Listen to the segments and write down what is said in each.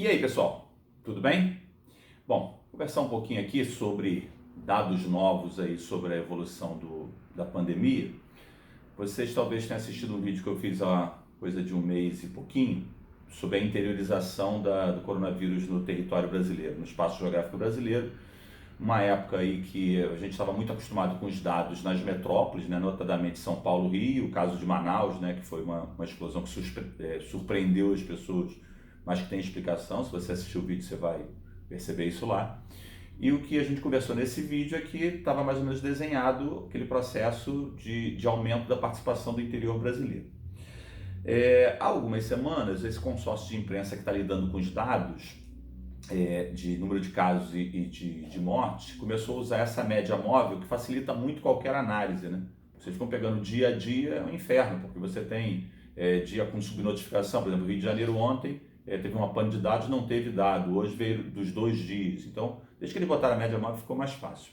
aí, pessoal, tudo bem? Bom, vou conversar um pouquinho aqui sobre dados novos aí sobre a evolução da pandemia. Vocês talvez tenham assistido um vídeo que eu fiz há coisa de um mês e pouquinho sobre a interiorização do coronavírus no território brasileiro, no espaço geográfico brasileiro. Uma época aí que a gente estava muito acostumado com os dados nas metrópoles, né, notadamente São Paulo, Rio, o caso de Manaus, né, que foi uma explosão que surpreendeu as pessoas, mas que tem explicação. Se você assistir o vídeo, você vai perceber isso lá. E o que a gente conversou nesse vídeo é que estava mais ou menos desenhado aquele processo de aumento da participação do interior brasileiro. Há algumas semanas, esse consórcio de imprensa que está lidando com os dados de número de casos e de mortes começou a usar essa média móvel que facilita muito qualquer análise, né? Vocês ficam pegando dia a dia, é um inferno, porque você tem dia com subnotificação. Por exemplo, o Rio de Janeiro ontem teve uma pane de dados, não teve dado, hoje veio dos 2 dias. Então, desde que eles botaram a média móvel, ficou mais fácil.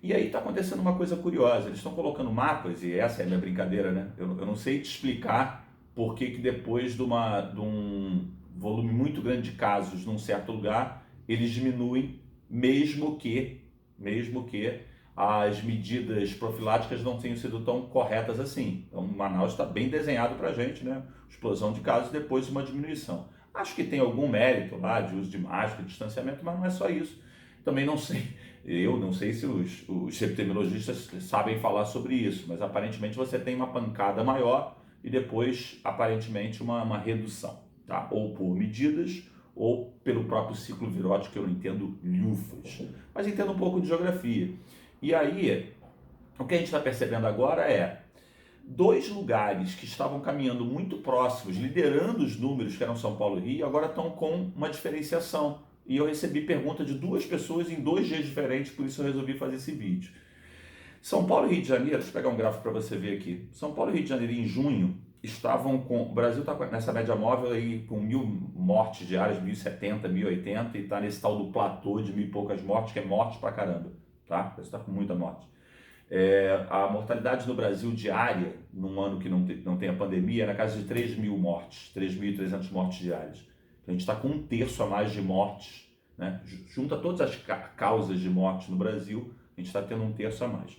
E aí está acontecendo uma coisa curiosa, eles estão colocando mapas, e essa é a minha brincadeira, né? Eu não sei te explicar por que depois de um volume muito grande de casos num certo lugar, eles diminuem, mesmo que as medidas profiláticas não tenham sido tão corretas assim. Então, Manaus está bem desenhado para a gente, né? Explosão de casos depois de uma diminuição. Acho que tem algum mérito lá de uso de máscara, de distanciamento, mas não é só isso. Também não sei, eu não sei se os epidemiologistas sabem falar sobre isso, mas aparentemente você tem uma pancada maior e depois, aparentemente, uma redução. Tá? Ou por medidas, ou pelo próprio ciclo virótico, que eu não entendo lhufas, mas entendo um pouco de geografia. E aí, o que a gente está percebendo agora é 2 lugares que estavam caminhando muito próximos, liderando os números, que eram São Paulo e Rio, agora estão com uma diferenciação. E eu recebi pergunta de 2 pessoas em 2 dias diferentes, por isso eu resolvi fazer esse vídeo. São Paulo e Rio de Janeiro, deixa eu pegar um gráfico para você ver aqui. São Paulo e Rio de Janeiro em junho estavam com... O Brasil está nessa média móvel aí com 1.000 mortes diárias, 1.070, 1.080, e está nesse tal do platô de 1.000 e poucas mortes, que é morte pra caramba, tá? Você está com muita morte. A mortalidade no Brasil diária, num ano que não tem a pandemia, é na casa de 3.000 mortes, 3.300 mortes diárias. Então a gente está com 1/3 a mais de mortes, né? Junta todas as causas de morte no Brasil, a gente está tendo 1/3 a mais.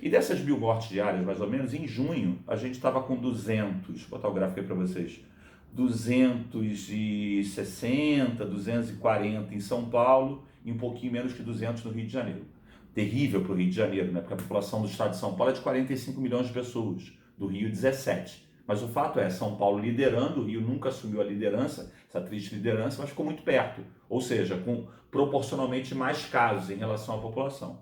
E dessas 1.000 mortes diárias, mais ou menos, em junho, a gente estava com 200, vou botar o gráfico aí para vocês, 260, 240 em São Paulo e um pouquinho menos que 200 no Rio de Janeiro. Terrível para o Rio de Janeiro, né? Porque a população do estado de São Paulo é de 45 milhões de pessoas, do Rio 17. Mas o fato é, São Paulo liderando, o Rio nunca assumiu a liderança, essa triste liderança, mas ficou muito perto, ou seja, com proporcionalmente mais casos em relação à população.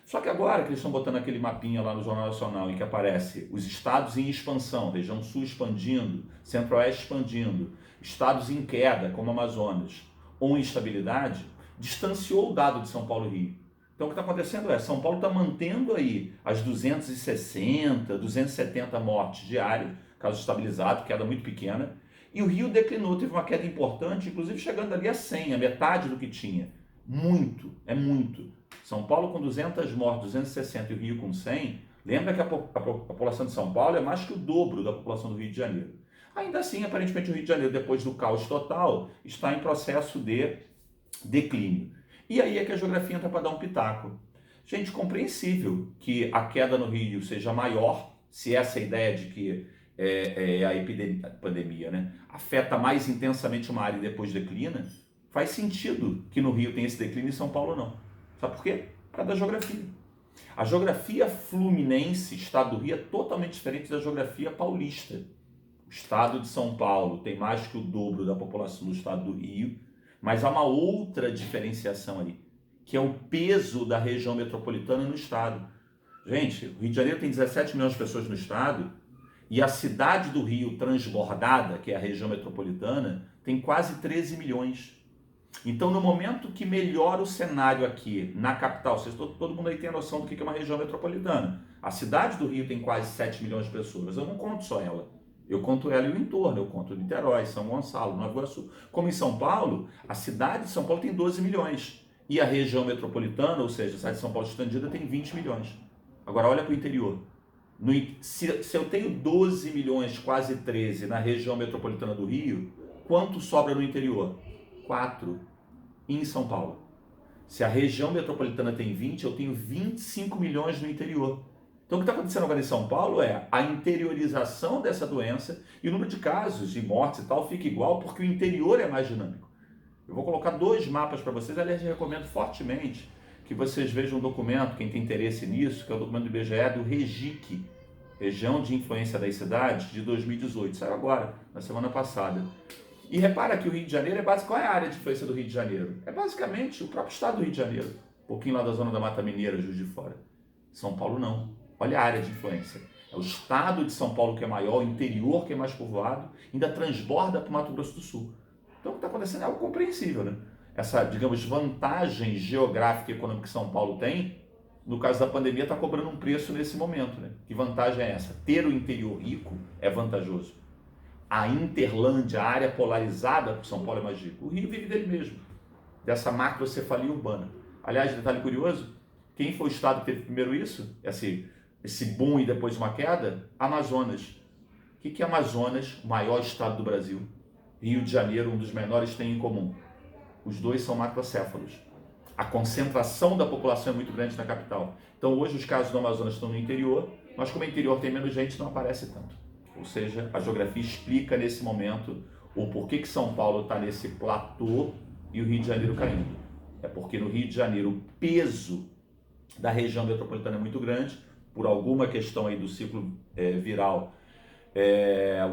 Só que agora que eles estão botando aquele mapinha lá no Jornal Nacional em que aparece os estados em expansão, região sul expandindo, centro-oeste expandindo, estados em queda, como Amazonas, ou em estabilidade, distanciou o dado de São Paulo e Rio. Então o que está acontecendo é, São Paulo está mantendo aí as 260, 270 mortes diárias, caso estabilizado, queda muito pequena, e o Rio declinou, teve uma queda importante, inclusive chegando ali a 100, a metade do que tinha. Muito, é muito. São Paulo com 200 mortes, 260 e o Rio com 100, lembra que a população de São Paulo é mais que o dobro da população do Rio de Janeiro. Ainda assim, aparentemente o Rio de Janeiro, depois do caos total, está em processo de declínio. E aí é que a geografia entra para dar um pitaco. Gente, compreensível que a queda no Rio seja maior, se essa é a ideia de que a pandemia, né, afeta mais intensamente uma área e depois declina, faz sentido que no Rio tenha esse declínio e em São Paulo não. Sabe por quê? Por causa da geografia. A geografia fluminense, estado do Rio, é totalmente diferente da geografia paulista. O estado de São Paulo tem mais que o dobro da população do estado do Rio, mas há uma outra diferenciação aí, que é o peso da região metropolitana no estado. Gente, o Rio de Janeiro tem 17 milhões de pessoas no estado, e a cidade do Rio transbordada, que é a região metropolitana, tem quase 13 milhões. Então, no momento que melhora o cenário aqui na capital, todo mundo aí tem a noção do que é uma região metropolitana. A cidade do Rio tem quase 7 milhões de pessoas, mas eu não conto só ela. Eu conto ela e o entorno, eu conto Niterói, São Gonçalo, Nova Iguaçu. Como em São Paulo, a cidade de São Paulo tem 12 milhões. E a região metropolitana, ou seja, a cidade de São Paulo expandida, tem 20 milhões. Agora, olha para o interior. Se eu tenho 12 milhões, quase 13, na região metropolitana do Rio, quanto sobra no interior? 24 em São Paulo. Se a região metropolitana tem 20, eu tenho 25 milhões no interior. Então o que está acontecendo agora em São Paulo é a interiorização dessa doença e o número de casos, de mortes e tal fica igual porque o interior é mais dinâmico. Eu vou colocar 2 mapas para vocês, aliás, eu recomendo fortemente que vocês vejam um documento, quem tem interesse nisso, que é o documento do IBGE do REGIC, Região de Influência das Cidades, de 2018, saiu agora, na semana passada. E repara que o Rio de Janeiro qual é a área de influência do Rio de Janeiro? É basicamente o próprio estado do Rio de Janeiro, um pouquinho lá da zona da Mata Mineira, Juiz de Fora. São Paulo não. Olha a área de influência. É o estado de São Paulo que é maior, o interior que é mais povoado, ainda transborda para o Mato Grosso do Sul. Então o que está acontecendo é algo compreensível, né? Essa, digamos, vantagem geográfica e econômica que São Paulo tem, no caso da pandemia, está cobrando um preço nesse momento, né? Que vantagem é essa? Ter o interior rico é vantajoso. A Interlândia, a área polarizada por São Paulo é mais rico. O Rio vive dele mesmo, dessa macrocefalia urbana. Aliás, detalhe curioso, quem foi o estado que teve primeiro isso? Esse boom e depois uma queda? Amazonas. O que é Amazonas, o maior estado do Brasil? Rio de Janeiro, um dos menores, tem em comum. Os dois são macrocéfalos. A concentração da população é muito grande na capital. Então hoje os casos do Amazonas estão no interior, mas como o interior tem menos gente, não aparece tanto. Ou seja, a geografia explica nesse momento o porquê que São Paulo está nesse platô e o Rio de Janeiro caindo. É porque no Rio de Janeiro o peso da região metropolitana é muito grande, por alguma questão aí do ciclo viral,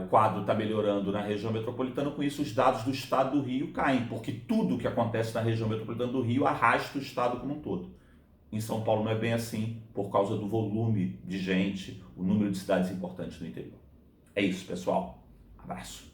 o quadro está melhorando na região metropolitana, com isso os dados do estado do Rio caem, porque tudo que acontece na região metropolitana do Rio arrasta o estado como um todo. Em São Paulo não é bem assim, por causa do volume de gente, o número de cidades importantes no interior. É isso, pessoal. Abraço.